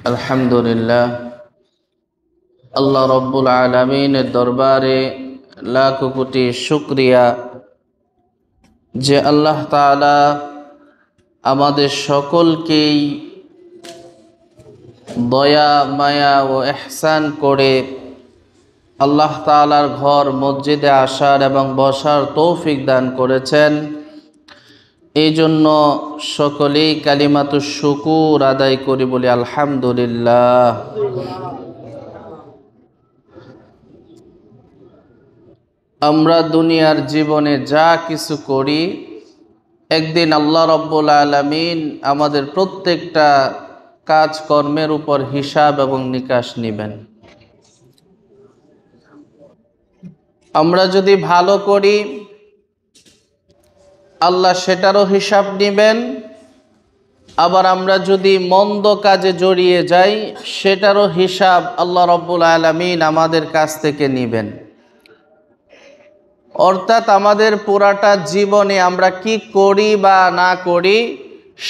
আলহামদুলিল্লাহ, আল্লাহ রব্বুল আলামিনের দরবারে লাখ কোটি শুকরিয়া যে আল্লাহ তাআলা আমাদের সকলকেই দয়া মায়া ও ইহসান করে আল্লাহ তাআলার ঘর মসজিদে আসার এবং বসার তৌফিক দান করেছেন। এই জন্য সকলেই কালিমাতুশ শুকুর আদায় করি, বলি আলহামদুলিল্লাহ। আমরা দুনিয়ার জীবনে যা কিছু করি, একদিন আল্লাহ রব্বুল আলামিন আমাদের প্রত্যেকটা কাজকর্মের উপর হিসাব এবং নিকাশ নেবেন। আমরা যদি ভালো করি, আল্লাহ সেটারও হিসাব নেবেন। আবার আমরা যদি মন্দ কাজে জড়িয়ে যাই, সেটারও হিসাব আল্লাহ রব্বুল আলামিন আমাদের কাছ থেকে নেবেন। অর্থাৎ আমাদের পুরাটা জীবনে আমরা কি করি বা না করি,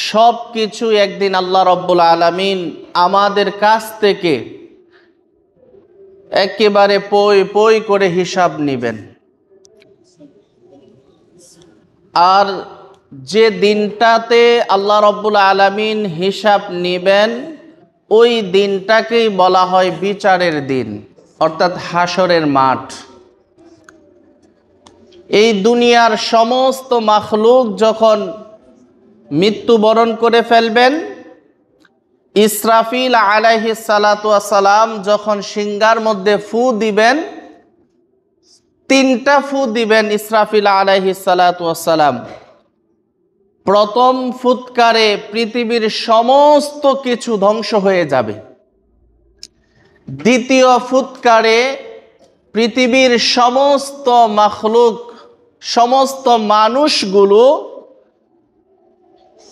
সব কিছু একদিন আল্লাহ রব্বুল আলামিন আমাদের কাছ থেকে একেবারে পই পই করে হিসাব নেবেন। আর যে দিনটাতে আল্লাহ রব্বুল আলামিন হিসাব নেবেন, ওই দিনটাকেই বলা হয় বিচারের দিন, অর্থাৎ হাসরের মাঠ। এই দুনিয়ার সমস্ত মাখলুক যখন মৃত্যুবরণ করে ফেলবেন, ইসরাফিল আলাইহিস সালাতু ওয়াস সালাম যখন সিংহার মধ্যে ফু দিবেন, তিনটা ফু দিবেন ইসরাফিল আলাইহিস সালাতু ওয়াস সালাম। প্রথম ফুৎকারে পৃথিবীর সমস্ত কিছু ধ্বংস হয়ে যাবে। দ্বিতীয় ফুৎকারে পৃথিবীর সমস্ত মাখলুক, সমস্ত মানুষগুলো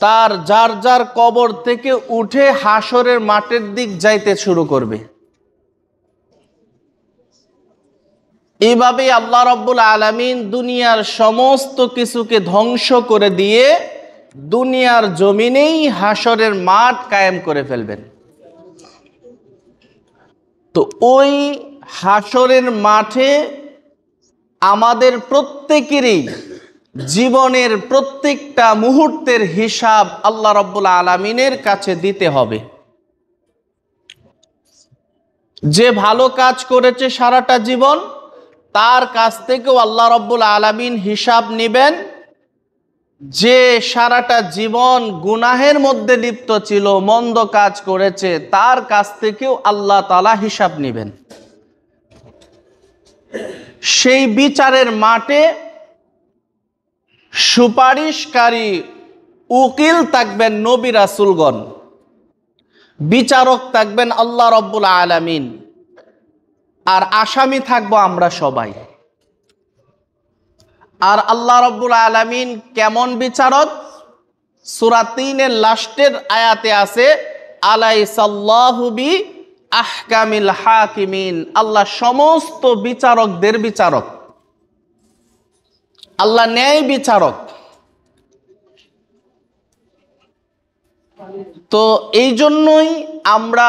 তার যার যার কবর থেকে উঠে হাসরের মাঠের দিক যাইতে শুরু করবে। এইভাবেই আল্লাহ রব্বুল আলামিন দুনিয়ার সমস্ত কিছুকে ধ্বংস করে দিয়ে দুনিয়ার জমিনেই হাসরের মাঠ কায়েম করে ফেলবেন। তো ওই হাসরের মাঠে আমাদের প্রত্যেকেরই জীবনের প্রত্যেকটা মুহূর্তের হিসাব আল্লাহ রব্বুল আলামিনের কাছে দিতে হবে। যে ভালো কাজ করেছে সারাটা জীবন, তার কাছ থেকেও আল্লাহ রব্বুল আলামিন হিসাব নেবেন। যে সারাটা জীবন গুনাহের মধ্যে লিপ্ত ছিল, মন্দ কাজ করেছে, তার কাছ থেকেও আল্লাহ তাআলা হিসাব নেবেন। সেই বিচারের মাঠে সুপারিশকারী উকিল থাকবেন নবী রাসূলগণ, বিচারক থাকবেন আল্লাহ রব্বুল আলামিন, আর আসামি থাকবো আমরা সবাই। আর আল্লাহ রব্বুল আলামিন কেমন বিচারক? সূরা ৩-এর লাস্টের আয়াতে আছে, আলাইসাল্লাহু বি আহকামিল হাকিমিন। আল্লাহ সমস্ত বিচারকদের বিচারক, আল্লাহ ন্যায় বিচারক। তো এই জন্যই আমরা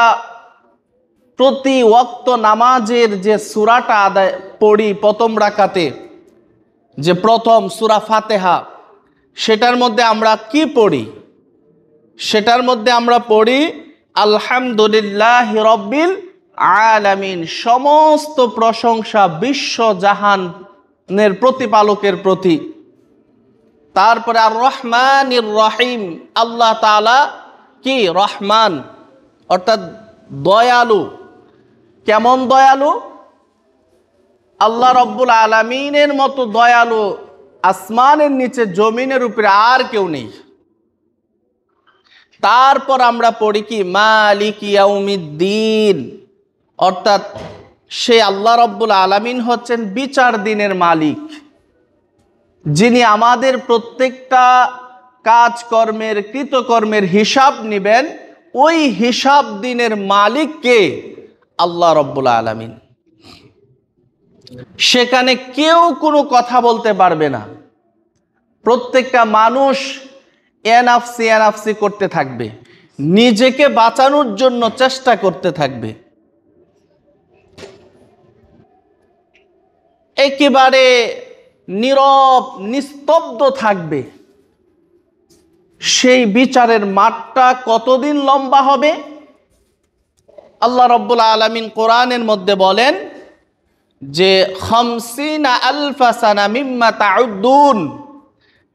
প্রতি ওয়াক্ত নামাজের যে সূরাটা আদায় পড়ি প্রথম রাকাতে, যে প্রথম সূরা ফাতিহা, সেটার মধ্যে আমরা কি পড়ি? সেটার মধ্যে আমরা পড়ি আলহামদুলিল্লাহি রাব্বিল আলামিন। সমস্ত প্রশংসা বিশ্ব জাহানের প্রতিপালকের প্রতি। তারপরে আর রহমানির রহিম, আল্লাহ তাআলা কি রহমান, অর্থাৎ দয়ালু। কেমন দয়ালু? আল্লাহ রব্বুল আলামিনের মতো দয়ালু আসমানের নিচে জমিনের উপরে আর কেউ নেই। তারপর আমরা পড়ি কি মালিক ইয়াউমিদ্দিন, অর্থাৎ সে আল্লাহ রব্বুল আলামিন হচ্ছেন বিচার দিনের মালিক, যিনি আমাদের প্রত্যেকটা কাজকর্মের কৃতকর্মের হিসাব নেবেন। ওই হিসাব দিনের মালিক কে? আল্লাহ রব্বুল আলামিন। সেখানে কেউ কোনো কথা বলতে পারবে না। প্রত্যেকটা মানুষ এনাফসি এনাফসি করতে থাকবে, নিজেকে বাঁচানোর জন্য চেষ্টা করতে থাকবে। একেবারে নীরব নিস্তব্ধ থাকবে। সেই বিচারের মাঠটা কতদিন লম্বা হবে? আল্লাহ রাব্বুল আলামিন কোরআনের মধ্যে বলেন যে 50 আলফা সানা মিম্মা তাউদ্দুন,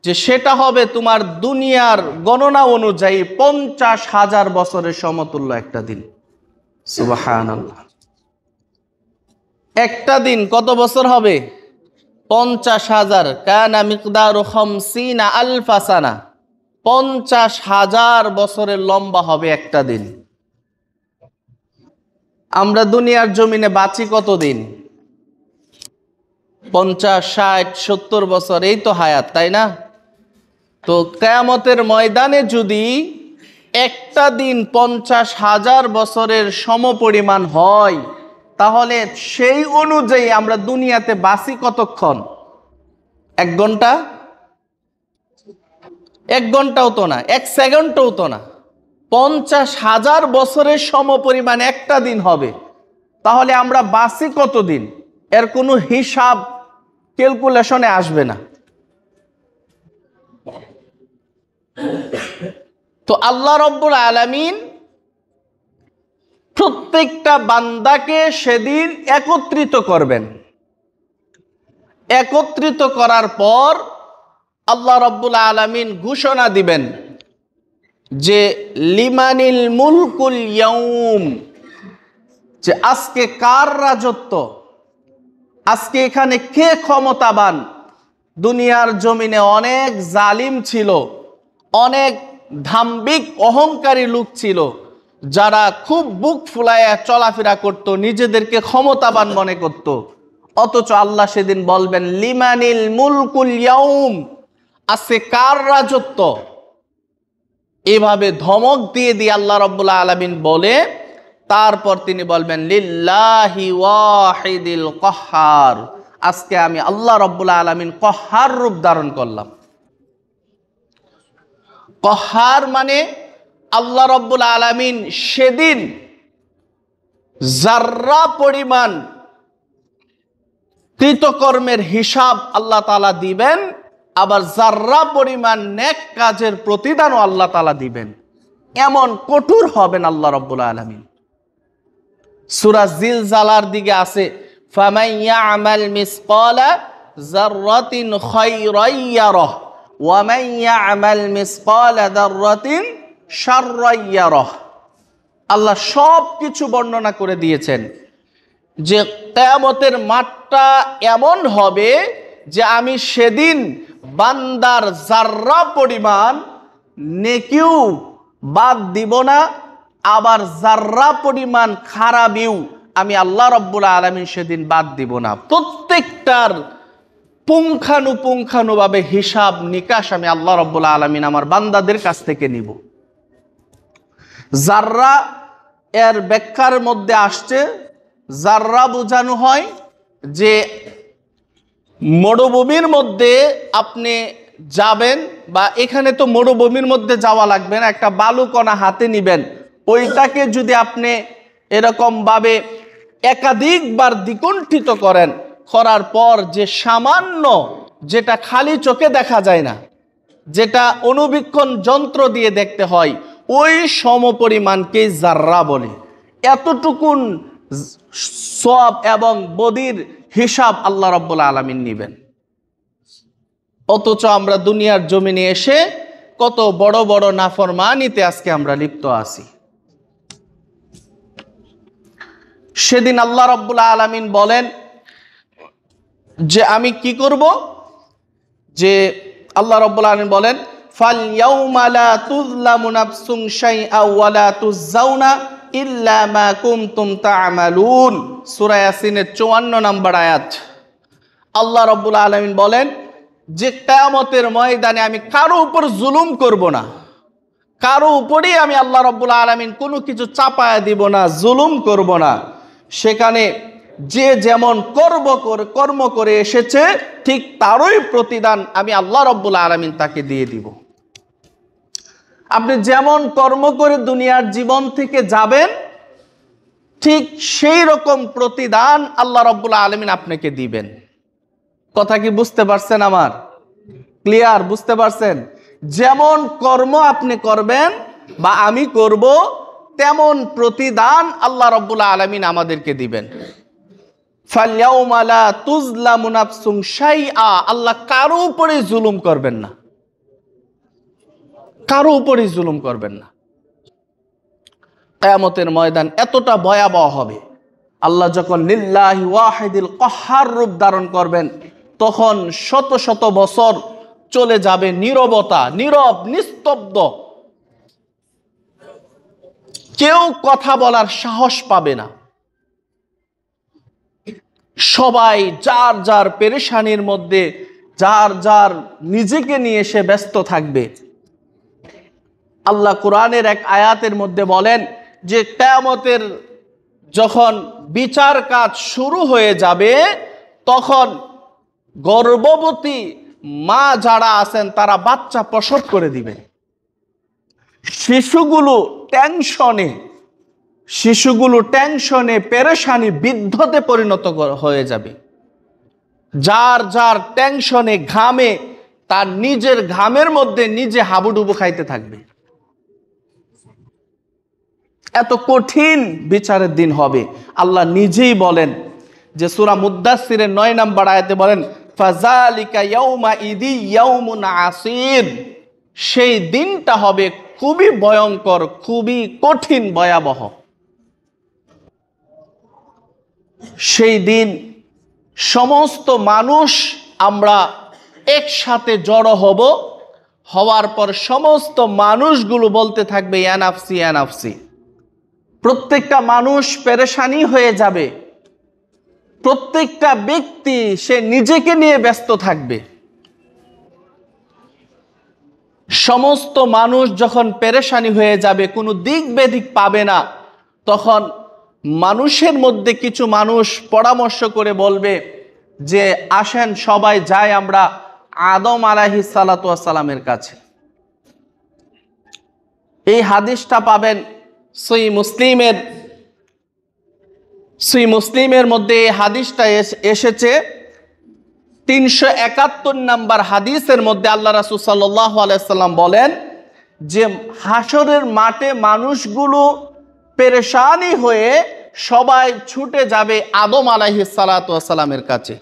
যে সেটা হবে তোমার দুনিয়ার গণনা অনুযায়ী 50,000 বছরের সমতুল্য একটা দিন। সুবহানাল্লাহ। একটা দিন কত বছর হবে? 50,000। কানা মিকদারু 50 আলফা সানা, 50,000 বছরের লম্বা হবে একটা দিন। আমরা দুনিয়ার জমিনে বাঁচি কতদিন? 50, 60, 70 বছর, এই তো হায়াত, তাই না? তো কিয়ামতের ময়দানে যদি একটা দিন 50,000 বছরের সমপরিমাণ হয়, তাহলে সেই অনুযায়ী আমরা দুনিয়াতে বাঁচি কতক্ষণ? 1 ঘন্টা? 1 ঘন্টাও তো না, 1 সেকেন্ডও তো না। 50,000 বছরের সমপরিমাণ একটা দিন হবে, তাহলে আমরা বাঁচি কতদিন? এর কোনো হিসাব ক্যালকুলেশনে আসবে না। তো আল্লাহ রাব্বুল আলামিন প্রত্যেকটা বান্দাকে সেদিন একত্রিত করবেন। একত্রিত করার পর আল্লাহ রাব্বুল আলামিন ঘোষণা দিবেন যে লিমানিল মুলকুল ইয়াউম, যে আজকে কার রাজত্ব, আজকে এখানে কে ক্ষমতাবান। দুনিয়ার জমিনে অনেক জালিম ছিল, অনেক ধাম্বিক অহংকারী লোক ছিল, যারা খুব বুক ফুলায়া চলাফেরা করত, নিজেদেরকে ক্ষমতাবান মনে করত। অথচ আল্লাহ সেদিন বলবেন লিমানিল মুলকুল ইয়াউম, আজকে কার রাজত্ব। এভাবে ধমক দিয়ে দিয়ে আল্লাহ রাব্বুল আলামিন বলে তারপর তিনি বলবেন লিল্লাহি ওয়াহিদিল কাহ্হার, আজকে আমি আল্লাহ রাব্বুল আলামিন কাহ্হার রূপ ধারণ করলাম। কাহ্হার মানে আল্লাহ রাব্বুল আলামিন সেদিন যাররা পরিমাণ কৃতকর্মের হিসাব আল্লাহ তাআলা দিবেন, আবার যাররা পরিমাণ নেক কাজের প্রতিদানও আল্লাহ তাআলা দিবেন। এমন কঠোর হবেন আল্লাহ রাব্বুল আলামিন। সূরা জিলজালার দিকে আছে ফামান ইয়ামাল মিসকালা যাররাতিন খায়রান ইয়ারাহ ওয়া মান ইয়ামাল মিসকালা যাররাতিন শাররান ইয়ারাহ। আল্লাহ সব কিছু বর্ণনা করে দিয়েছেন যে কিয়ামতের মাঠটা এমন হবে যে আমি সেদিন বান্দার যাররা পরিমাণ নেকিও বাদ দিব না, আবার যাররা পরিমাণ খারাপিও আমি আল্লাহ রাব্বুল আলামিন সেদিন বাদ দিব না। প্রত্যেকটার পুঙ্খানুপুঙ্খানুভাবে হিসাব নিকাশ আমি আল্লাহ রাব্বুল আলামিন আমার বান্দাদের কাছ থেকে নিব। যাররা এর ব্যাখ্যার মধ্যে আসছে, যাররা বোঝানো হয় যে মরুভূমির মধ্যে আপনি যাবেন, বা এখানে তো মরুভূমির মধ্যে যাওয়া লাগবে না, একটা বালুকণা হাতে নিবেন, ওইটাকে যদি আপনি এরকম ভাবে একাধিকবার দ্বিগুণিত করেন, করার পর যে সামান্য, যেটা খালি চোখে দেখা যায় না, যেটা অনুবীক্ষণ যন্ত্র দিয়ে দেখতে হয়, ওই সমপরিমাণকে যাররা বলে। এতটুকুন সওয়াব এবং বদির হিসাব আল্লাহ রাব্বুল আলামিন নেবেন। অথচ আমরা দুনিয়ার জমিনে এসে কত বড় বড় নাফরমানিতে আজকে আমরা লিপ্ত আছি। সেদিন আল্লাহ রাব্বুল আলামিন বলেন যে আমি কি করব, যে আল্লাহ রাব্বুল আলামিন বলেন ফাল ইয়াউমা লা তুযলামু নাফসুন শাইআ ওয়া লা তুযজাউনা ইল্লা মা কুনতুম তা'মালুন। সূরা ইয়াসিনের 54 নম্বর আয়াত। আল্লাহ রাব্বুল আলামিন বলেন যে কিয়ামতের ময়দানে আমি কারো উপর জুলুম করব না, কারো উপরেই আমি আল্লাহ রাব্বুল আলামিন কোনো কিছু চাপায়া দিব না, জুলুম করব না। সেখানে যে যেমন কর্ম করে এসেছে ঠিক তারই প্রতিদান আমি আল্লাহ রাব্বুল আলামিন তাকে দিয়ে দিব। আপনি যেমন কর্ম করে দুনিয়ার জীবন থেকে যাবেন, ঠিক সেই রকম প্রতিদান আল্লাহ রাব্বুল আলামিন আপনাকে দিবেন। কথা কি বুঝতে পারছেন আমার? ক্লিয়ার? বুঝতে পারছেন? যেমন কর্ম আপনি করবেন বা আমি করব, তেমন প্রতিদান আল্লাহ রাব্বুল আলামিন আমাদেরকে দিবেন। ফালইয়াউমা লা তুজলামু নাফসুন শাইআ, আল্লাহ কারো উপরে জুলুম করবেন না, কারো উপরে জুলুম করবেন না। কিয়ামতের ময়দান এতটা ভয়াবহ হবে, আল্লাহ যখন লিল্লাহি ওয়াহিদিল কাহ্হার রূপ ধারণ করবেন, তখন শত শত বছর চলে যাবে নীরবতা, নীরব, নিস্তব্ধ, কেউ কথা বলার সাহস পাবে না। সবাই যার যার পেরেশানির মধ্যে, যার যার নিজেকে নিয়ে সে ব্যস্ত থাকবে। আল্লাহ কোরআনের এক আয়াতের মধ্যে বলেন যে কিয়ামতের যখন বিচার কাজ শুরু হয়ে যাবে, তখন গর্ভবতী মা যারা আছেন তারা বাচ্চা প্রসব করে দিবে। শিশুগুলো টেনশনে পেরেশানি, বিদ্ধতে পরিণত হয়ে যাবে। যার যার টেনশনে, ঘামে, তার নিজের ঘামের মধ্যে নিজে হাবুডুবু খাইতে থাকবে। এত কঠিন বিচারের দিন হবে। আল্লাহ নিজেই বলেন যে সূরা মুদ্দাসসিরের 9 নম্বর আয়াতে বলেন, ফাযালিকা ইয়াউমাইদি ইয়াউমুন আসির, সেই দিনটা হবে খুবই ভয়ঙ্কর, খুবই কঠিন, ভয়াবহ। সেই দিন সমস্ত মানুষ আমরা একসাথে জড়ো হব, হওয়ার পর সমস্ত মানুষগুলো বলতে থাকবে ইয়া নাফসি ইয়া নাফসি। প্রত্যেকটা মানুষ পেরেশানি হয়ে যাবে, প্রত্যেকটা ব্যক্তি সে নিজেকে নিয়ে ব্যস্ত থাকবে। সমস্ত মানুষ যখন পেরেশানি হয়ে যাবে, কোনো দিক বেদিক পাবে না, তখন মানুষের মধ্যে কিছু মানুষ পরামর্শ করে বলবে যে আসেন সবাই যাই আমরা আদম আলাইহিস সালাতু ওয়াস সালামের কাছে। এই হাদিসটা পাবেন সহিহ মুসলিমের মধ্যে। এই হাদিসটা এসেছে 371 নম্বর হাদিসের মধ্যে। আল্লাহ রাসূল সাল্লাল্লাহু আলাইহি সাল্লাম বলেন যে হাসরের মাঠে মানুষগুলো পেরেশানি হয়ে সবাই ছুটে যাবে আদম আলাইহিস সালাতু ওয়াস সালামের কাছে।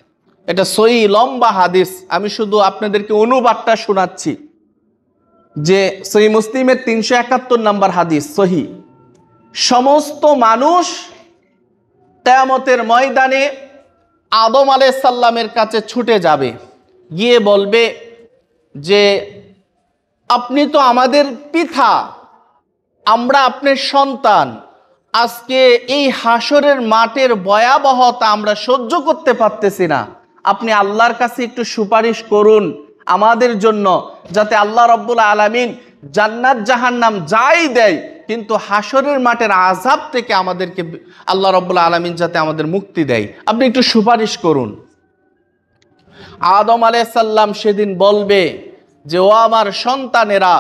এটা সহিহ লম্বা হাদিস, আমি শুধু আপনাদেরকে অনুবাদটা শোনাচ্ছি যে সহিহ মুসলিমের 371 নম্বর হাদিস সহিহ। সমস্ত মানুষ কিয়ামতের ময়দানে আদম আলাইহিস সালামের কাছে ছুটে যাবে, গিয়ে বলবে যে আপনি তো আমাদের পিতা, আমরা আপনার সন্তান, আজকে এই হাসরের মাঠের ভয়াবহতা আমরা সহ্য করতে পারতেছি না, আপনি আল্লাহর কাছে একটু সুপারিশ করুন আমাদের জন্য, যাতে আল্লাহ রাব্বুল আলামিন জান্নাত জাহান্নাম যাই দেয়, কিন্তু হাসরের মাঠের আযাব থেকে আমাদেরকে আল্লাহ রাব্বুল আলামিন যাতে আমাদের মুক্তি দেয়, আপনি একটু সুপারিশ করুন। আদম আলাইহিস সালাম সেদিন বলবে যে ও আমার সন্তানেরা,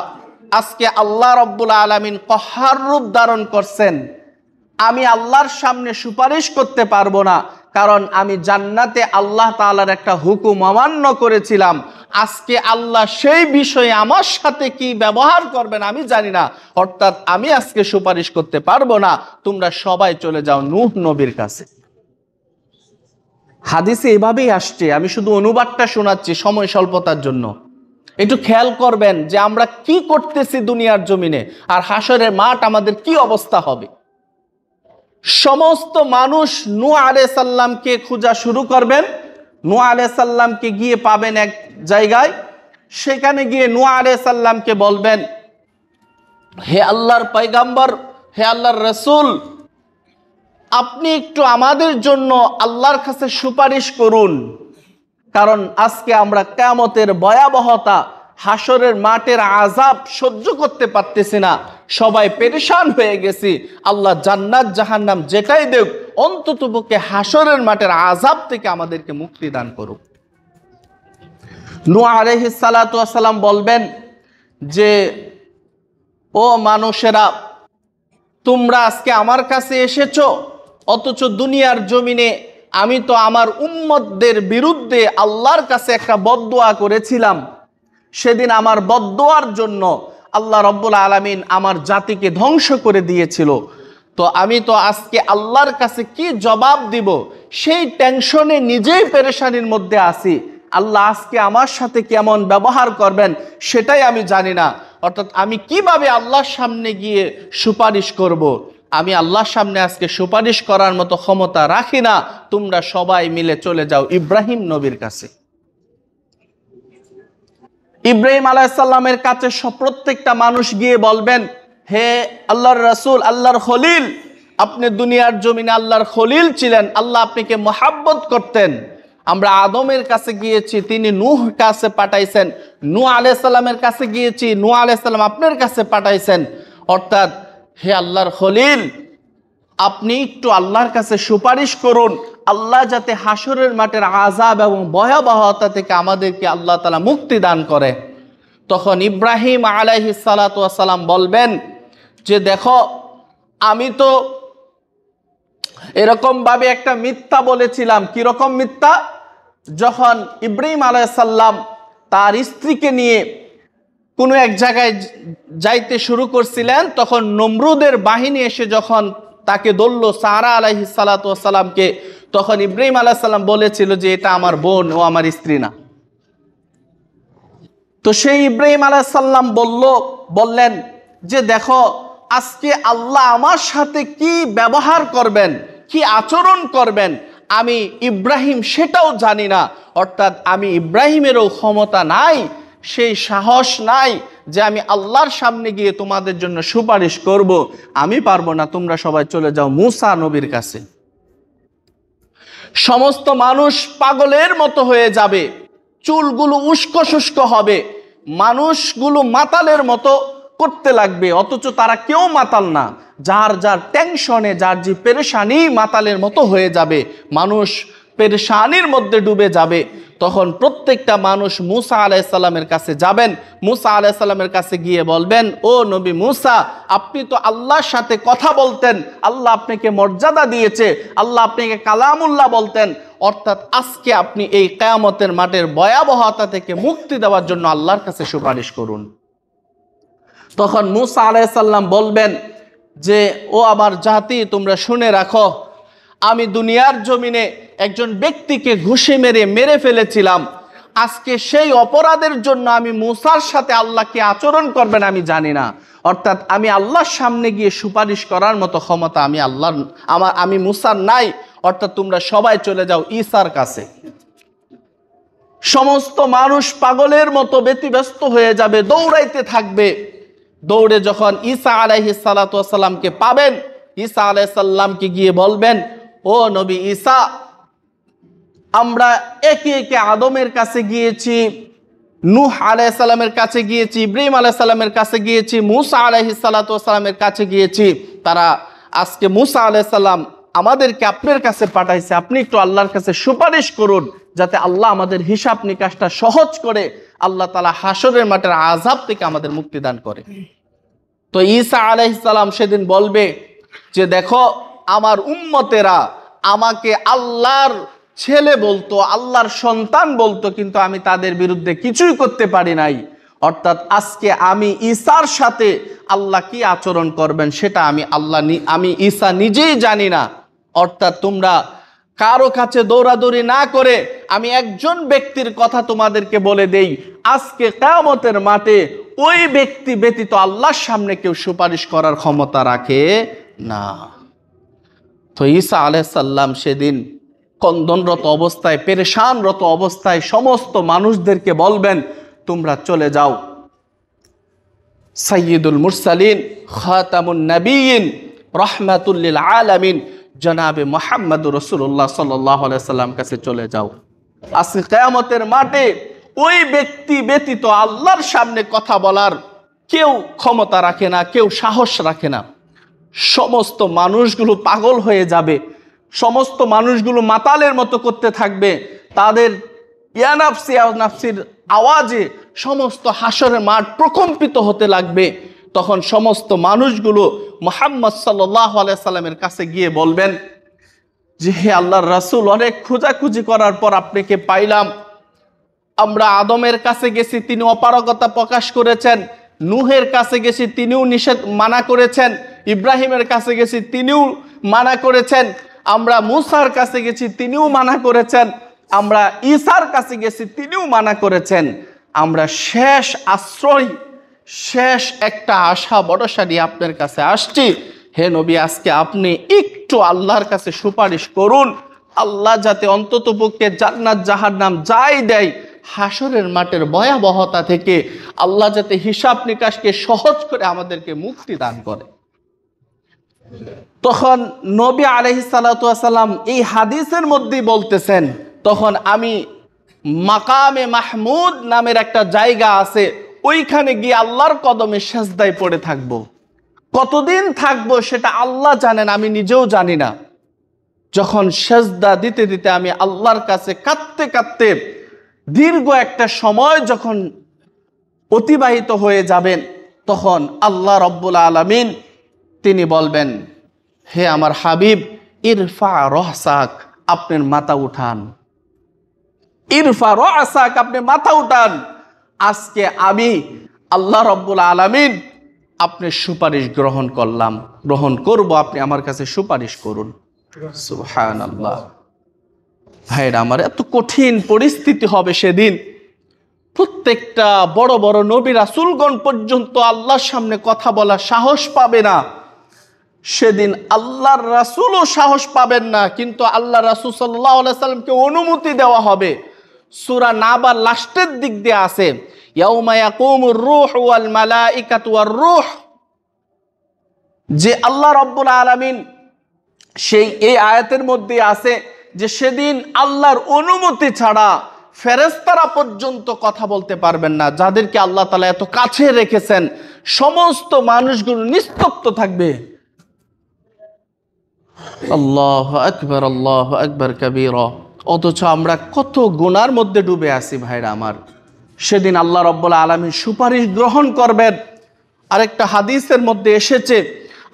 আজকে আল্লাহ রাব্বুল আলামিন কাহ্হার রূপ ধারণ করছেন, আমি আল্লাহর সামনে সুপারিশ করতে পারবো না, কারণ আমি জান্নাতে আল্লাহ তাআলার একটা হুকুম অমান্য করেছিলাম। আজকে আল্লাহ সেই বিষয়ে আমার সাথে কি ব্যবহার করবেন আমি জানি না, অর্থাৎ আমি আজকে সুপারিশ করতে পারবো না, তোমরা সবাই চলে যাও নূহ নবীর কাছে। হাদিসে এভাবেই আসছে, আমি শুধু অনুবাদটা শোনাচ্ছি সময় স্বল্পতার জন্য। একটু খেয়াল করবেন যে আমরা কি করতেছি দুনিয়ার জমিনে, আর হাসরের মাঠ আমাদের কি অবস্থা হবে। সমস্ত মানুষ নূহ আলাইহিস সালামকে খোঁজা শুরু করবেন। নূহ আলাইহিস সালামকে গিয়ে পাবেন এক জায়গায়, সেখানে গিয়ে নূহ আলাইহিস সালামকে বলবেন, হে আল্লাহর পয়গম্বর, হে আল্লাহর রাসূল, আপনি একটু আমাদের জন্য আল্লাহর কাছে সুপারিশ করুন, কারণ আজকে আমরা কিয়ামতের ভয়াবহতা, হাসরের মাঠের আযাব সহ্য করতে পারতেছি না, সবাই পেরেশান হয়ে গেছি। আল্লাহ জান্নাত জাহান্নাম যেটাই দেখ, অন্ততপক্ষে হাসরের মাঠের আযাব থেকে আমাদেরকে মুক্তি দান করুক। নূহ আলাইহিস সালাতু ওয়াস সালাম বলবেন যে ও মানুষেরা, তোমরা আজকে আমার কাছে এসেছো, অথচ দুনিয়ার জমিনে আমি তো আমার উম্মতদের বিরুদ্ধে আল্লাহর কাছে একটা বদদোয়া করেছিলাম। সেদিন আমার বদদোয়ার জন্য আল্লাহ রব্বুল আলামিন আমার জাতিকে ধ্বংস করে দিয়েছিল। তো আমি তো আজকে আল্লাহর কাছে কি জবাব দিব, সেই টেনশনে নিজেই পেরেশানির মধ্যে আছি। আল্লাহ আজকে আমার সাথে কেমন ব্যবহার করবেন সেটাই আমি জানি না। অর্থাৎ আমি কিভাবে আল্লাহর সামনে গিয়ে সুপারিশ করব। আমি আল্লাহর সামনে আজকে সুপারিশ করার মতো ক্ষমতা রাখি না। তোমরা সবাই মিলে চলে যাও ইব্রাহিম নবীর কাছে। ইব্রাহিম আলাইহিস সালামের কাছে প্রত্যেকটা মানুষ গিয়ে বলবেন, হে আল্লাহর রাসূল, আল্লাহর খলিল, আপনি দুনিয়ার জমিনে আল্লাহর খলিল ছিলেন, আল্লাহ আপনাকে মহাব্বত করতেন। আমরা আদমের কাছে গিয়েছি, তিনি নূহ কাছে পাঠাইছেন। নূহ আলাইহিস সালামের কাছে গিয়েছি, নূহ আলাইহিস সালাম আপনার কাছে পাঠাইছেন। অর্থাৎ হে আল্লাহর খলিল, আপনি একটু আল্লাহর কাছে সুপারিশ করুন, আল্লাহ যাতে হাসরের মাঠের আযাব এবং ভয়াবহতা থেকে আমাদেরকে আল্লাহ তাআলা মুক্তি দান করে। তখন ইব্রাহিম আলাইহিস সালাতু ওয়াস সালাম বলবেন যে, দেখো, আমি তো এরকম ভাবে একটা মিথ্যা বলেছিলাম। কিরকম মিথ্যা? যখন ইব্রাহিম আলাইহিস সালাম তার স্ত্রীকে নিয়ে কোনো এক জায়গায় যাইতে শুরু করছিলেন, তখন নমরুদের বাহিনী এসে যখন তাকে ধরল, সারা আলাইহিস সালাতু ওয়াস সালামকে, তখন ইব্রাহিম আলাইহিস সালাম বলেছিল যে এটা আমার বোন, ও আমার স্ত্রী না। তো সেই ইব্রাহিম আলাইহিস সালাম বললেন যে, দেখো, আজকে আল্লাহ আমার সাথে কি ব্যবহার করবেন, কি আচরণ করবেন, আমি ইব্রাহিম সেটাও জানি না। অর্থাৎ আমি ইব্রাহিমেরও ক্ষমতা নাই, সেই সাহস নাই যে আমি আল্লাহর সামনে গিয়ে তোমাদের জন্য সুপারিশ করব। আমি পারবো না, তোমরা সবাই চলে যাও মূসা নবীর কাছে। সমস্ত মানুষ পাগলের মতো হয়ে যাবে, চুলগুলো উস্কো শুষ্ক হবে, মানুষগুলো মাতালের মতো করতে লাগবে, অথচ তারা কেউ মাতাল না। যার যার টেনশনে, যার যে পেরেশানি, মাতালের মতো হয়ে যাবে, মানুষ পেরেশানির মধ্যে ডুবে যাবে। তখন প্রত্যেকটা মানুষ মূসা আলাইহিস সালামের কাছে যাবেন। মূসা আলাইহিস সালামের কাছে গিয়ে বলবেন, ও নবী মূসা, আপনি তো আল্লাহর সাথে কথা বলতেন, আল্লাহ আপনাকে মর্যাদা দিয়েছে, আল্লাহ আপনাকে কালামুল্লাহ বলতেন। অর্থাৎ আজকে আপনি এই কিয়ামতের মাঠের ভয়াবহতা থেকে মুক্তি দেওয়ার জন্য আল্লাহর কাছে সুপারিশ করুন। তখন মূসা আলাইহিস সালাম বলবেন যে, ও আমার জাতি, তোমরা শুনে রাখো, আমি দুনিয়ার জমিনে একজন ব্যক্তিকে ঘুষি মেরে ফেলেছিলাম। আজকে সেই অপরাধের জন্য আমি মূসার সাথে আল্লাহ কি আচরণ করবেন আমি জানি না। অর্থাৎ আমি আল্লাহর সামনে গিয়ে সুপারিশ করার মতো ক্ষমতা আমি মূসার নাই। অর্থাৎ তোমরা সবাই চলে যাও ঈসার কাছে। সমস্ত মানুষ পাগলের মতো ব্যতিব্যস্ত হয়ে যাবে, দৌড়াইতে থাকবে। দৌড়ে যখন ঈসা আলাইহিস সালাতু ওয়াস সালামকে পাবেন, ঈসা আলাইহিস সালামকে গিয়ে বলবেন, ও নবী ঈসা, আমরা একে একে আদমের কাছে গিয়েছি, নূহ আলাইহিস সালামের কাছে গিয়েছি, ইব্রাহিম আলাইহিস সালামের কাছে গিয়েছি, মূসা আলাইহিস সালাতু ওয়াস সালামের কাছে গিয়েছি। তারা আজকে মূসা আলাইহিস সালাম আমাদেরকে আপনার কাছে পাঠাইছে, আপনি একটু আল্লাহর কাছে সুপারিশ করুন যাতে আল্লাহ আমাদের হিসাব নিকাশটা সহজ করে আল্লাহ তাআলা হাসরের মাঠের আযাব থেকে আমাদের মুক্তি দান করে। তো ঈসা আলাইহিস সালাম সেদিন বলবে যে, দেখো, আমার উম্মতেরা আমাকে আল্লাহর ছেলে বলতো, আল্লাহর সন্তান বলতো, কিন্তু আমি তাদের বিরুদ্ধে কিছুই করতে পারি নাই। অর্থাৎ আজকে আমি ঈসার সাথে আল্লাহ কি আচরণ করবেন সেটা আমি ঈসা নিজেই জানি না। অর্থাৎ তোমরা কারো কাছে দৌড়াদৌড়ি না করে আমি একজন ব্যক্তির কথা তোমাদেরকে বলে দেই, আজকে কিয়ামতের মাঠে ওই ব্যক্তি ব্যতীত আল্লাহর সামনে কেউ সুপারিশ করার ক্ষমতা রাখে না। তো ঈসা আলাইহিস সালাম সেদিন কন্দনরত অবস্থায়, পেরেশানরত অবস্থায় সমস্ত মানুষদেরকে বলবেন, তোমরা চলে যাও সাইয়্যিদুল মুরসালিন, খাতামুন নবিয়্যিন, রাহমাতুল লিল আলামিন জনাবে মুহাম্মদুর রাসূলুল্লাহ সাল্লাল্লাহু আলাইহি সাল্লাম কাছে চলে যাও। আজকে কিয়ামতের মাঠে ওই ব্যক্তি ব্যতীত আল্লাহর সামনে কথা বলার কেউ ক্ষমতা রাখে না, কেউ সাহস রাখে না। সমস্ত মানুষগুলো পাগল হয়ে যাবে, সমস্ত মানুষগুলো মাতালের মতো করতে থাকবে, তাদের ইয়া নাফসি ইয়া নাফসির আওয়াজে সমস্ত হাসরের মাঠ প্রকম্পিত হতে লাগবে। তখন সমস্ত মানুষগুলো মুহাম্মদ সাল্লাল্লাহু আলাইহি সাল্লামের কাছে গিয়ে বলবেন যে হে আল্লাহর রাসূল, অনেক খোঁজাখুঁজি করার পর আপনাকে পাইলাম। আমরা আদমের কাছে গেছি, তিনি অপারগতা প্রকাশ করেছেন। নূহের কাছে গেছি, তিনিও মানা করেছেন। ইব্রাহিমের কাছে গেছি, তিনিও মানা করেছেন। আমরা মূসার কাছে গেছি, তিনিও মানা করেছেন। আমরা ঈসার কাছে গেছি, তিনিও মানা করেছেন। আমরা শেষ আশ্রয়, শেষ একটা আশা ভরসা নিয়ে আপনার কাছে আসছি। হে নবী, আজকে আপনি একটু আল্লাহর কাছে সুপারিশ করুন, আল্লাহ যাতে অন্ততপক্ষে জান্নাত জাহান্নাম যাই দেয়, হাসরের মাঠের ভয়াবহতা থেকে আল্লাহ যাতে হিসাব নিকাশকে সহজ করে আমাদেরকে মুক্তি দান করে। তখন নবী আলাইহিস সালাতু ওয়াস সালাম এই হাদিসের মধ্যেই বলতেছেন, তখন আমি মাকামে মাহমুদ নামের একটা জায়গা আছে, ওইখানে গিয়ে আল্লাহর কদমে সেজদায় পড়ে থাকবো। কতদিন থাকবো সেটা আল্লাহ জানেন, আমি নিজেও জানি না। যখন সেজদা দিতে দিতে আমি আল্লাহর কাছে কাঁদতে কাঁদতে দীর্ঘ একটা সময় যখন অতিবাহিত হয়ে যাবেন, তখন আল্লাহ রব্বুল আলামিন তিনি বলবেন, হে আমার হাবিব, ইরফা রাসাক, আপনার মাথা উঠান। ইরফা রাসাক, আপনি মাথা উঠান। আজকে আমি আল্লাহ রব্বুল আলামিন আপনার সুপারিশ গ্রহণ করব, আপনি আমার কাছে সুপারিশ করুন। সুবহানাল্লাহ। ভাইরা আমার, এত কঠিন পরিস্থিতি হবে সেদিন। প্রত্যেকটা বড় বড় নবী রাসূলগণ পর্যন্ত আল্লাহর সামনে কথা বলার সাহস পাবে না। সেদিন আল্লাহর রাসূলও সাহস পাবেন না, কিন্তু আল্লাহ রাসূল সাল্লাল্লাহু আলাইহি সাল্লামকে অনুমতি দেওয়া হবে। সূরা নাবার লাস্টের দিক দিয়ে আছে, ইয়াউমা ইয়াকুমুর রূহু ওয়াল মালাইকাতু ওয়ার রূহ, যে আল্লাহ রাব্বুল আলামিন সেই এই আয়াতের মধ্যে আছে যে সেদিন আল্লাহর অনুমতি ছাড়া ফেরেশতারা পর্যন্ত কথা বলতে পারবেন না। যাদেরকে আল্লাহ তাআলা এত কাছে রেখেছেন, সমস্ত মানুষগুলো নিস্তব্ধ থাকবে। আল্লাহু আকবার কাবীরা। অথচ আমরা কত গুনার মধ্যে ডুবে আছি ভাইরা আমার। সেদিন আল্লাহ রাব্বুল আলামিন সুপারিশ গ্রহণ করবেন। আরেকটা হাদিসের মধ্যে এসেছে,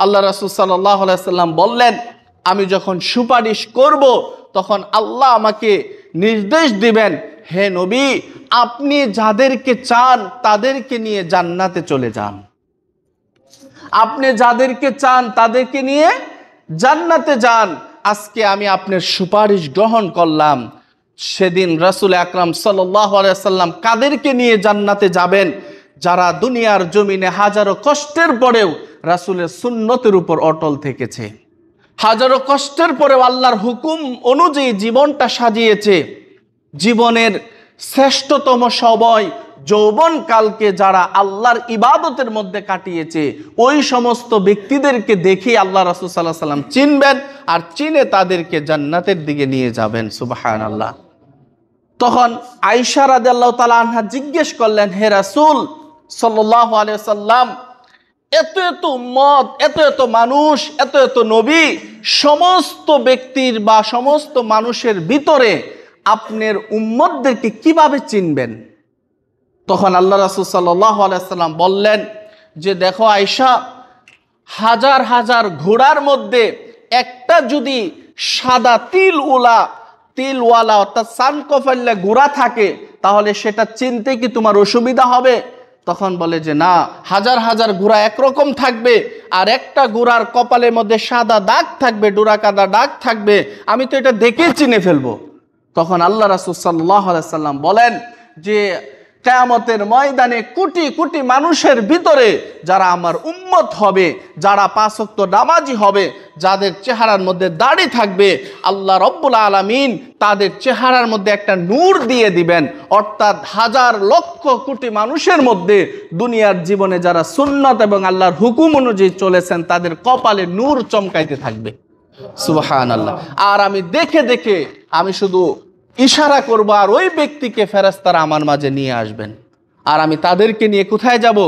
আল্লাহ রাসূল সাল্লাল্লাহু আলাইহি সাল্লাম বললেন, আমি যখন সুপারিশ করব তখন আল্লাহ আমাকে নির্দেশ দিবেন, হে নবী, আপনি যাদেরকে চান তাদেরকে নিয়ে জান্নাতে চলে যান। আপনি যাদেরকে চান তাদেরকে নিয়ে জান্নাতে যান। আজকে আমি আপনার সুপারিশ গ্রহণ করলাম। সেদিন রাসূল আকরাম সাল্লাল্লাহু আলাইহি সাল্লাম কাদেরকে নিয়ে জান্নাতে যাবেন? যারা দুনিয়ার জমিনে হাজারো কষ্টের পরেও রাসূলের সুন্নতের উপর অটল থেকেছে, হাজারো কষ্টের পরেও আল্লাহর হুকুম অনুযায়ী জীবনটা সাজিয়েছে। জীবনের শ্রেষ্ঠতম সময় যৌবনকালকে যারা আল্লাহর ইবাদতের মধ্যে কাটিয়েছে, ওই সমস্ত ব্যক্তিদেরকে দেখে আল্লাহ রাসূল সাল্লাল্লাহু আলাইহি সাল্লাম চিনবেন, আর চিনে তাদেরকে জান্নাতের দিকে নিয়ে যাবেন। সুবহানাল্লাহ। তখন আয়েশা রাদিয়াল্লাহু তাআলা আনহা জিজ্ঞেস করলেন, হে রাসূল সাল্লাল্লাহু আলাইহি সাল্লাম, এত এত উম্মত, এত এত মানুষ, এত এত নবী, সমস্ত ব্যক্তির বা সমস্ত মানুষের ভিতরে আপনার উম্মতদেরকে কিভাবে চিনবেন? তখন আল্লাহ রাসূল সাল্লাল্লাহু আলাইহি সাল্লাম বললেন যে, দেখো আয়েশা, হাজার হাজার ঘোড়ার মধ্যে একটা যদি সাদা তিলওয়ালা অর্থাৎ সানকফাল্লা ঘোড়া থাকে, তাহলে সেটা চিনতে কি তোমার অসুবিধা হবে? তখন বলে যে না, হাজার হাজার ঘোড়া একরকম থাকবে, আর একটা ঘোড়ার কপালের মধ্যে সাদা দাগ থাকবে, ডোরাকাদা দাগ থাকবে, আমি তো এটা দেখেই চিনে ফেলবো। তখন আল্লাহ রাসূল সাল্লাল্লাহু আলাইহি সাল্লাম বলেন যে, কিয়ামতের ময়দানে কোটি কোটি মানুষের ভিতরে যারা আমার উম্মত হবে, যারা 5 ওয়াক্ত নামাজি হবে, যাদের চেহারার মধ্যে দাড়ি থাকবে, আল্লাহ রব্বুল আলামিন তাদের চেহারার মধ্যে একটা নূর দিয়ে দিবেন। অর্থাৎ হাজার লক্ষ কোটি মানুষের মধ্যে দুনিয়ার জীবনে যারা সুন্নাত এবং আল্লাহর হুকুম অনুযায়ী চলেছেন, তাদের কপালে নূর চমকাইতে থাকবে। সুবহানাল্লাহ। আর আমি দেখে দেখে আমি শুধু ইশারা করব, আর ওই ব্যক্তিকে ফেরেশতারা আমার মাঝে নিয়ে আসবেন, আর আমি তাদেরকে নিয়ে কোথায় যাব?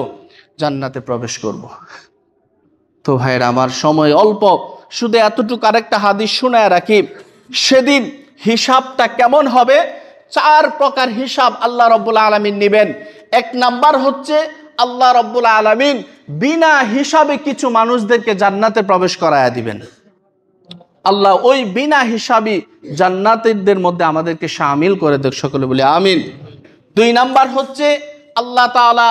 জান্নাতে প্রবেশ করব। তো ভাইরা আমার, সময় অল্প, শুধু এতটুকু আরেকটা হাদিস শোনায় রাখি। সেদিন হিসাবটা কেমন হবে? 4 প্রকার হিসাব আল্লাহ রাব্বুল আলামিন নেবেন। 1 নাম্বার হচ্ছে আল্লাহ রাব্বুল আলামিন বিনা হিসাবে কিছু মানুষদেরকে জান্নাতে প্রবেশ করায়া দিবেন। আল্লাহ ওই বিনা হিসাবি জান্নাতীদের মধ্যে আমাদেরকে শামিল করে দেখ, সকলে বলি আমিন। 2 নাম্বার হচ্ছে আল্লাহ তাআলা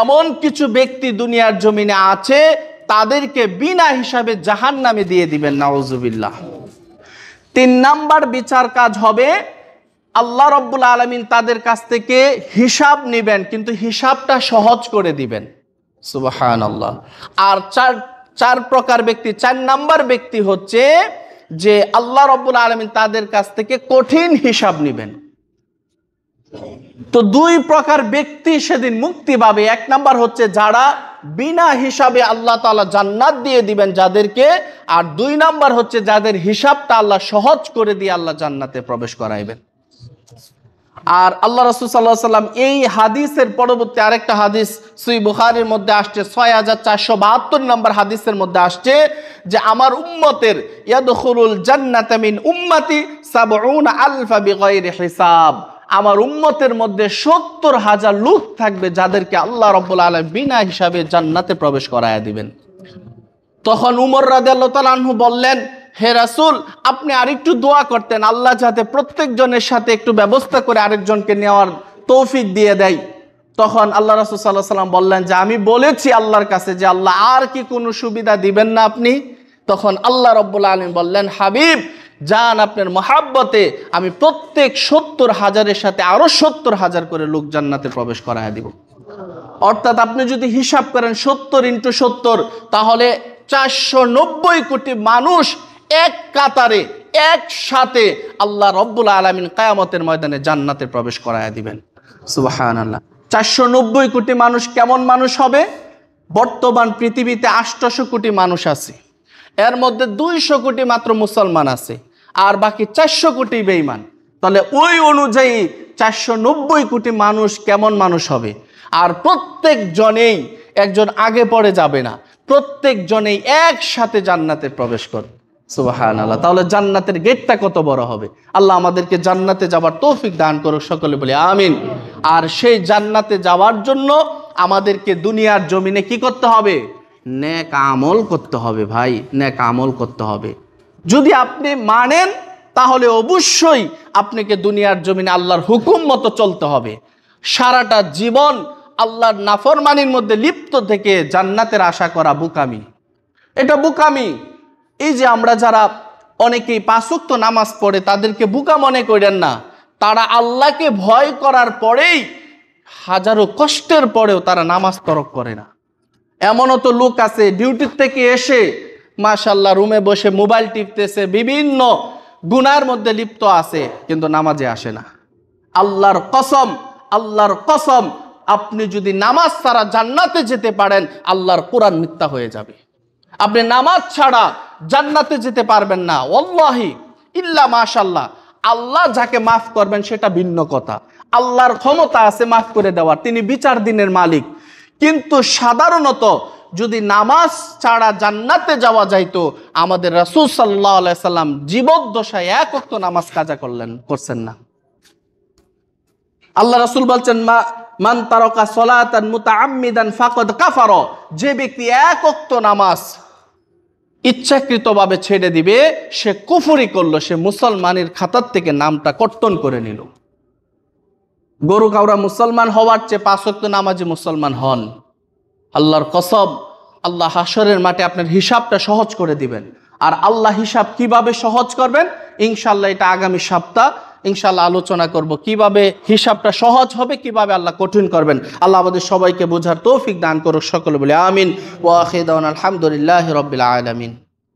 এমন কিছু ব্যক্তি দুনিয়ার জমিনে আছে তাদেরকে বিনা হিসাবে জাহান্নামে দিয়ে দিবেন, নাউজুবিল্লাহ। 3 নাম্বার বিচার কাজ হবে আল্লাহ রাব্বুল আলামিন তাদের কাছ থেকে হিসাব নেবেন, কিন্তু হিসাবটা সহজ করে দিবেন, সুবহানাল্লাহ। আর 4 প্রকার ব্যক্তি, 4 নাম্বার ব্যক্তি হচ্ছে যে আল্লাহ রাব্বুল আলামিন তাদের কাছ থেকে কঠিন হিসাব নেবেন। তো 2 প্রকার ব্যক্তি সেদিন মুক্তি পাবে। 1 নাম্বার হচ্ছে যারা বিনা হিসাবে আল্লাহ তাআলা জান্নাত দিয়ে দিবেন যাদেরকে, আর 2 নাম্বার হচ্ছে যাদের হিসাবটা আল্লাহ সহজ করে দিয়ে আল্লাহ জান্নাতে প্রবেশ করাইবেন। আর আল্লাহ রাসূল সাল্লাল্লাহু আলাইহি ওয়াসাল্লাম এই হাদিসের পরবর্তী আরেকটা হাদিস সহিহ বুখারীর মধ্যে আসছে, 6472 নম্বর হাদিসের মধ্যে আসছে যে আমার উম্মতের ইয়াদখুলুল জান্নাতা মিন উম্মতি ৭০,০০০ বিগাইরি হিসাব। আমার উম্মতের মধ্যে ৭০,০০০ লোক থাকবে যাদেরকে আল্লাহ রাব্বুল আলামিন বিনা হিসাবে জান্নাতে প্রবেশ করায়া দিবেন। তখন উমর রাদিয়াল্লাহু তাআলা আনহু বললেন, হে রাসূল, আপনি আরেকটু দোয়া করতেন আল্লাহ যাতে প্রত্যেকজনের সাথে একটু ব্যবস্থা করে আরেকজনকে নেওয়ার তৌফিক দিয়ে দেয়। তখন আল্লাহ রাসূল সাল্লাল্লাহু আলাইহি ওয়াসাল্লাম বললেন যে আমি বলেছি আল্লাহর কাছে যে আল্লাহ আর কি কোনো সুবিধা দিবেন না আপনি? তখন আল্লাহ রাব্বুল আলামিন বললেন, হাবিব যান, আপনার মহাব্বতে আমি প্রত্যেক ৭০,০০০-এর সাথে আরো ৭০,০০০ করে লোক জান্নাতে প্রবেশ করায়া দিব। অর্থাৎ আপনি যদি হিসাব করেন ৭০ × ৭০, তাহলে ৪৯০ কোটি মানুষ এক কাতারে একসাথে আল্লাহ রাব্বুল আলামিন কিয়ামতের ময়দানে জান্নাতে প্রবেশ করায়া দিবেন, সুবহানাল্লাহ। ৪৯০ কোটি মানুষ কেমন মানুষ হবে? বর্তমান পৃথিবীতে ৮০০ কোটি মানুষ আছে, এর মধ্যে ২০০ কোটি মাত্র মুসলমান আছে, আর বাকি ৪০০ কোটি বেঈমান। তাহলে ওই অনুযায়ী ৪৯০ কোটি মানুষ কেমন মানুষ হবে? আর প্রত্যেক জনেই একজন আগে পরে যাবে না, প্রত্যেক জনেই একসাথে জান্নাতে প্রবেশ করবে, সুবহানাল্লাহ। তাহলে জান্নাতের গেটটা কত বড় হবে। আল্লাহ আমাদেরকে জান্নাতে যাওয়ার তৌফিক দান করুক, সকলে বলি আমিন। আর সেই জান্নাতে যাওয়ার জন্য আমাদেরকে দুনিয়ার জমিনে কি করতে হবে? নেক আমল করতে হবে ভাই, নেক আমল করতে হবে। যদি আপনি মানেন তাহলে অবশ্যই আপনাকে দুনিয়ার জমিনে আল্লাহর হুকুম মতো চলতে হবে। সারাটা জীবন আল্লাহর নাফরমানির মধ্যে লিপ্ত থেকে জান্নাতের আশা করা বোকামি, এটা বোকামি। এই যে আমরা যারা অনেকেই ৫ ওয়াক্ত নামাজ পড়ে তাদেরকে বোকা মনে করেন না, তারা আল্লাহকে ভয় করার পরেই হাজারো কষ্টের পরেও তারা নামাজ তরক করে না। এমনও তো লোক আছে ডিউটির থেকে এসে মাশাআল্লাহ রুমে বসে মোবাইল টিপতেছে, বিভিন্ন গুনার মধ্যে লিপ্ত আছে, কিন্তু নামাজে আসে না। আল্লাহর কসম, আল্লাহর কসম, আপনি যদি নামাজ ছাড়া জান্নাতে যেতে পারেন, আল্লাহর কোরআন মিথ্যা হয়ে যাবে। আপনি নামাজ ছাড়া জান্নাতে যেতে পারবেন না, ওয়াল্লাহি ইল্লা মাশাআল্লাহ। আল্লাহ যাকে মাফ করবেন সেটা ভিন্ন কথা, আল্লাহর ক্ষমতা আছে মাফ করে দেওয়ার, তিনি বিচার দিনের মালিক। কিন্তু সাধারণত যদি নামাজ ছাড়া জান্নাতে যাওয়া যাইতো, আমাদের রাসূল সাল্লাল্লাহু আলাইহি সাল্লাম জীবদ্দশায় 1 ওয়াক্ত নামাজ কাজা করছেন না। আল্লাহ রাসূল বলছেন, মান তারাকা সালাতান মুতাআম্মিদান ফাকাদ কাফারা। যে ব্যক্তি 1 ওয়াক্ত নামাজ ইচ্ছাকৃতভাবে ছেড়ে দিবে, সে কুফরি করলো, সে মুসলমানের খাতার থেকে নামটা কর্তন করে নিল। গরু কাউরা মুসলমান হওয়ার চেয়ে 5 ওয়াক্ত নামাজি মুসলমান হন। আল্লাহর কসম, আল্লাহ হাসরের মাঠে আপনার হিসাবটা সহজ করে দিবেন। আর আল্লাহ হিসাব কিভাবে সহজ করবেন, ইনশাআল্লাহ এটা আগামী সপ্তাহ ইনশাআল্লাহ আলোচনা করব, কিভাবে হিসাবটা সহজ হবে, কিভাবে আল্লাহ কঠিন করবেন। আল্লাহ আমাদের সবাইকে বোঝার তৌফিক দান করুক, সকলে বলে আমিন। ওয়া আখিরু দাওয়ানা আলহামদুলিল্লাহি রাব্বিল আলামিন।